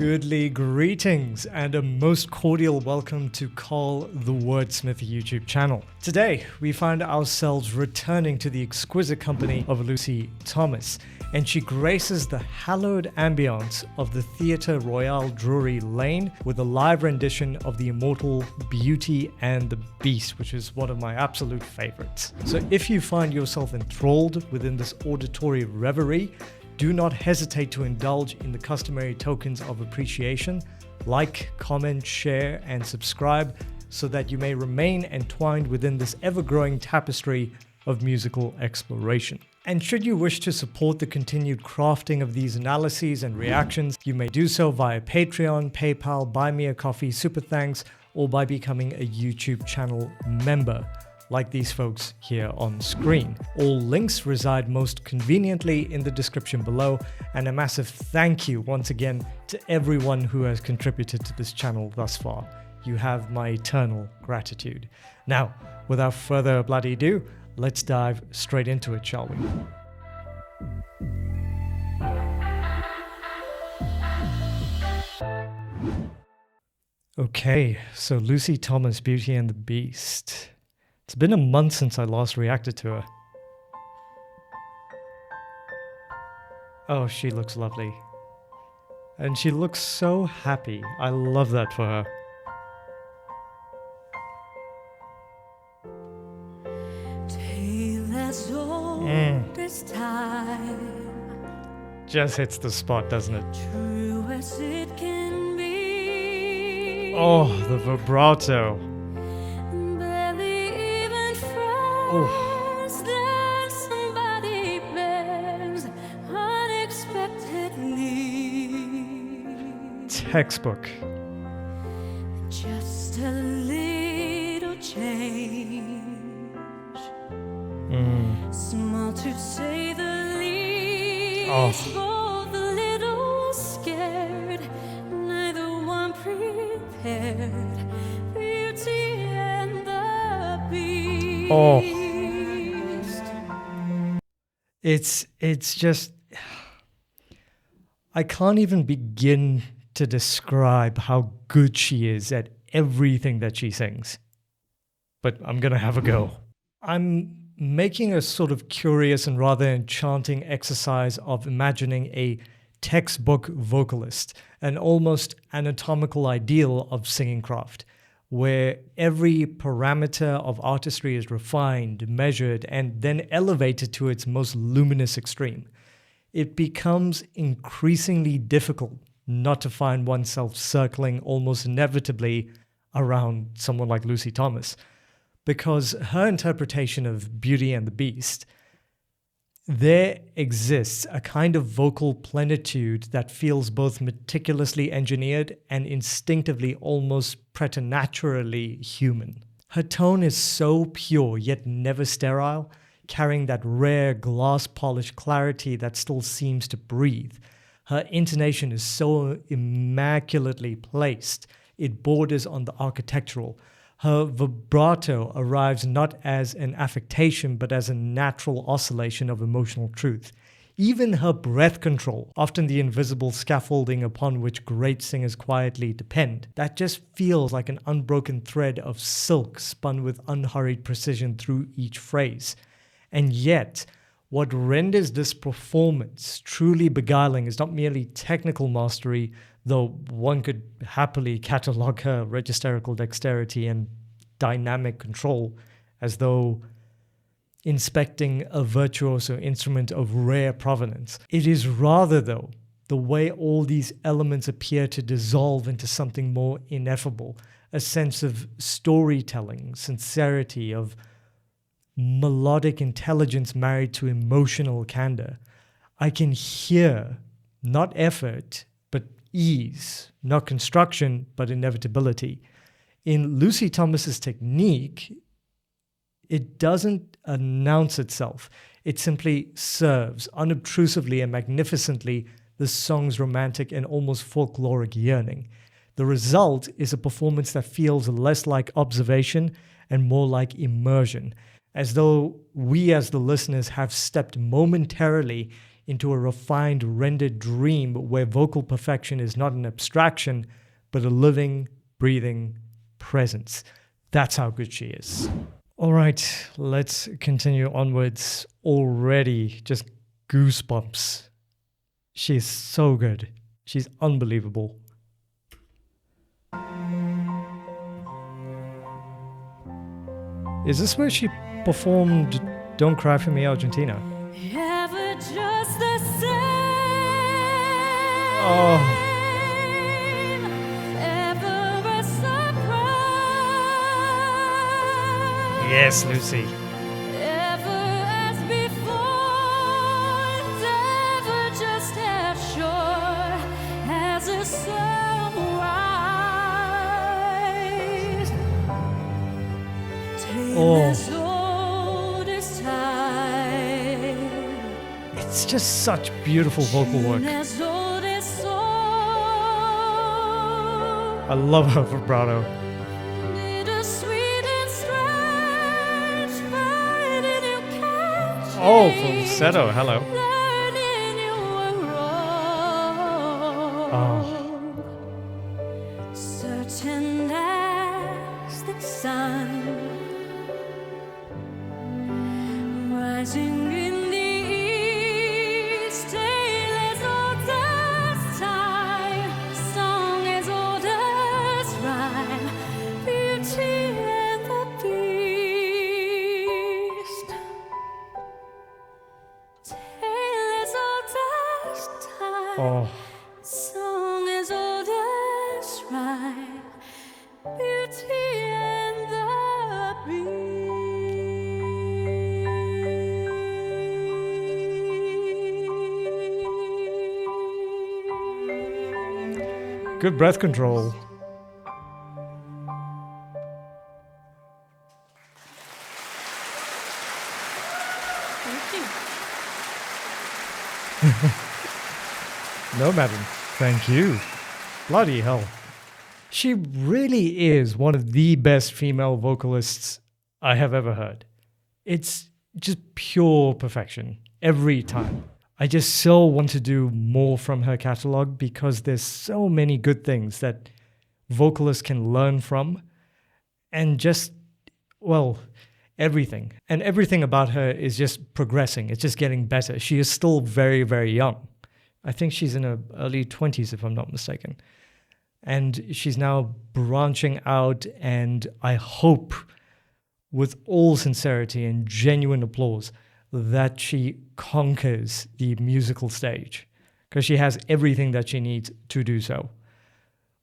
Goodly greetings and a most cordial welcome to Call the WordSmith YouTube channel. Today, we find ourselves returning to the exquisite company of Lucy Thomas, and she graces the hallowed ambience of the Theatre Royal Drury Lane with a live rendition of the immortal Beauty and the Beast, which is one of my absolute favorites. So if you find yourself enthralled within this auditory reverie, do not hesitate to indulge in the customary tokens of appreciation, like, comment, share, and subscribe so that you may remain entwined within this ever-growing tapestry of musical exploration. And should you wish to support the continued crafting of these analyses and reactions, you may do so via Patreon, PayPal, Buy Me a Coffee, Super Thanks, or by becoming a YouTube channel member, like these folks here on screen. All links reside most conveniently in the description below, and a massive thank you once again to everyone who has contributed to this channel thus far. You have my eternal gratitude. Now, without further bloody ado, let's dive straight into it, shall we? Okay, so Lucy Thomas, Beauty and the Beast. It's been a month since I last reacted to her. Oh, she looks lovely. And she looks so happy. I love that for her. This time just hits the spot, doesn't it? true as it can be. Oh, the vibrato. Barely even friends, then somebody begs unexpectedly. Textbook. Just a little change. Small to say the least, both a little scared, neither one prepared. Beauty and the Beast. It's just, I can't even begin to describe how good she is at everything that she sings. But I'm gonna have a go. I'm making a sort of curious and rather enchanting exercise of imagining a textbook vocalist, an almost anatomical ideal of singing craft, where every parameter of artistry is refined, measured, and then elevated to its most luminous extreme. It becomes increasingly difficult not to find oneself circling almost inevitably around someone like Lucy Thomas, because her interpretation of Beauty and the Beast, there exists a kind of vocal plenitude that feels both meticulously engineered and instinctively, almost preternaturally human. Her tone is so pure yet never sterile, carrying that rare glass-polished clarity that still seems to breathe. Her intonation is so immaculately placed, it borders on the architectural. Her vibrato arrives not as an affectation, but as a natural oscillation of emotional truth. Even her breath control, often the invisible scaffolding upon which great singers quietly depend, that just feels like an unbroken thread of silk spun with unhurried precision through each phrase. And yet, what renders this performance truly beguiling is not merely technical mastery, though one could happily catalogue her registerical dexterity and dynamic control as though inspecting a virtuoso instrument of rare provenance. It is rather, though, the way all these elements appear to dissolve into something more ineffable, a sense of storytelling, sincerity, of melodic intelligence married to emotional candor. I can hear, not effort, but ease, not construction, but inevitability. In Lucy Thomas's technique, it doesn't announce itself. It simply serves unobtrusively and magnificently the song's romantic and almost folkloric yearning. The result is a performance that feels less like observation and more like immersion, as though we as the listeners have stepped momentarily into a refined, rendered dream where vocal perfection is not an abstraction, but a living, breathing presence. That's how good she is. All right, let's continue onwards. Already just goosebumps. She's so good. She's unbelievable. Is this where she performed Don't Cry For Me, Argentina? Ever just the same. Oh. Ever a surprise. Yes, Lucy. Ever as before. And ever just as sure as a sunrise. As old as time. It's just such beautiful vocal work. As old as soul. I love her vibrato. Bittersweet and strange, finding you catch Oh, falsetto, hello. learning you were wrong. Certain as the sun, rising in the east, tale as old as time, song as old as rhyme, beauty and the beast, tale as old as time, song as old as rhyme, beauty and the beast. Good breath control. Thank you. No, madam. Thank you. Bloody hell. She really is one of the best female vocalists I have ever heard. It's just pure perfection every time. I just so want to do more from her catalog because there's so many good things that vocalists can learn from, and just, well, everything. And everything about her is just progressing. It's just getting better. She is still very, very young. I think she's in her early 20s, if I'm not mistaken. And she's now branching out, and I hope, with all sincerity and genuine applause, that she conquers the musical stage, because she has everything that she needs to do so.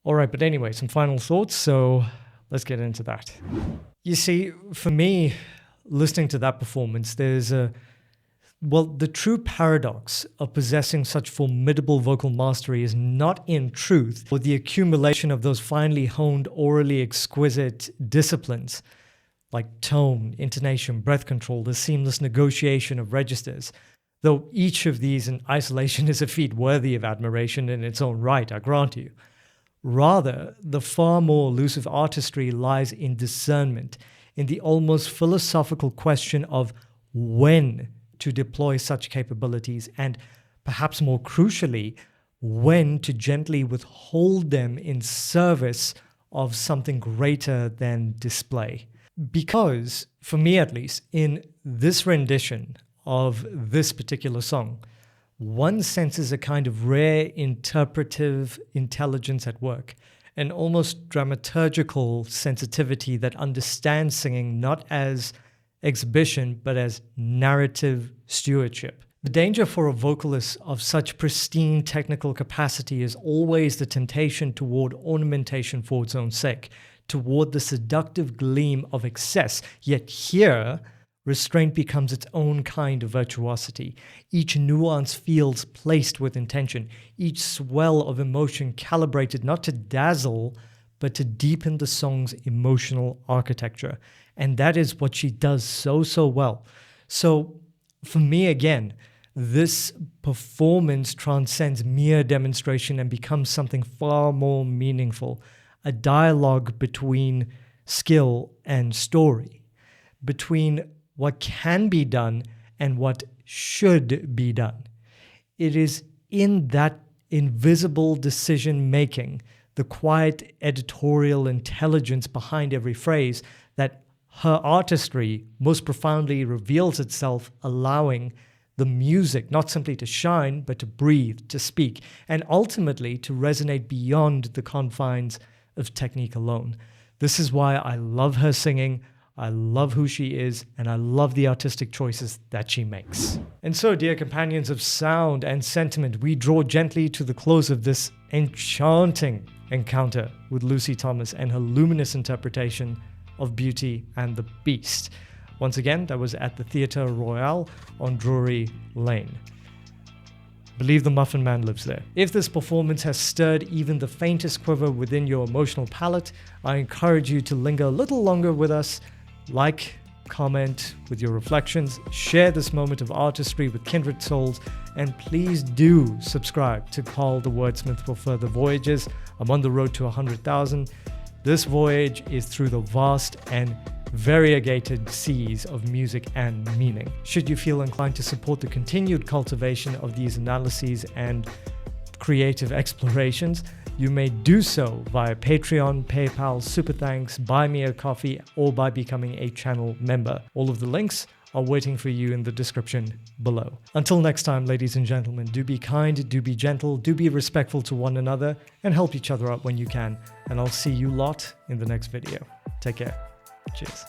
All right, but anyway, some final thoughts, so let's get into that. You see, for me, listening to that performance, there's the true paradox of possessing such formidable vocal mastery is not in truth or the accumulation of those finely honed, orally exquisite disciplines like tone, intonation, breath control, the seamless negotiation of registers. Though each of these in isolation is a feat worthy of admiration in its own right, I grant you. Rather, the far more elusive artistry lies in discernment, in the almost philosophical question of when to deploy such capabilities, and perhaps more crucially, when to gently withhold them in service of something greater than display. Because, for me at least, in this rendition of this particular song, one senses a kind of rare interpretive intelligence at work, an almost dramaturgical sensitivity that understands singing not as exhibition, but as narrative stewardship. The danger for a vocalist of such pristine technical capacity is always the temptation toward ornamentation for its own sake, toward the seductive gleam of excess. Yet here, restraint becomes its own kind of virtuosity. Each nuance feels placed with intention, each swell of emotion calibrated not to dazzle, but to deepen the song's emotional architecture. And that is what she does so well. So for me, again, this performance transcends mere demonstration and becomes something far more meaningful, a dialogue between skill and story, between what can be done and what should be done. It is in that invisible decision making, the quiet editorial intelligence behind every phrase, that her artistry most profoundly reveals itself, allowing the music not simply to shine, but to breathe, to speak, and ultimately to resonate beyond the confines of technique alone. This is why I love her singing, I love who she is, and I love the artistic choices that she makes. And so, dear companions of sound and sentiment, we draw gently to the close of this enchanting encounter with Lucy Thomas and her luminous interpretation of Beauty and the Beast. Once again, that was at the Theatre Royal on Drury Lane. Believe the Muffin Man lives there. If this performance has stirred even the faintest quiver within your emotional palate, I encourage you to linger a little longer with us. Like, comment with your reflections, share this moment of artistry with kindred souls, and please do subscribe to Call the Wordsmith for further voyages. I'm on the road to 100,000. This voyage is through the vast and variegated seas of music and meaning. Should you feel inclined to support the continued cultivation of these analyses and creative explorations, you may do so via Patreon, PayPal, Super Thanks, Buy Me a Coffee, or by becoming a channel member. All of the links are waiting for you in the description below. Until next time, ladies and gentlemen, do be kind, do be gentle, do be respectful to one another, and help each other out when you can. And I'll see you lot in the next video. Take care. Cheers.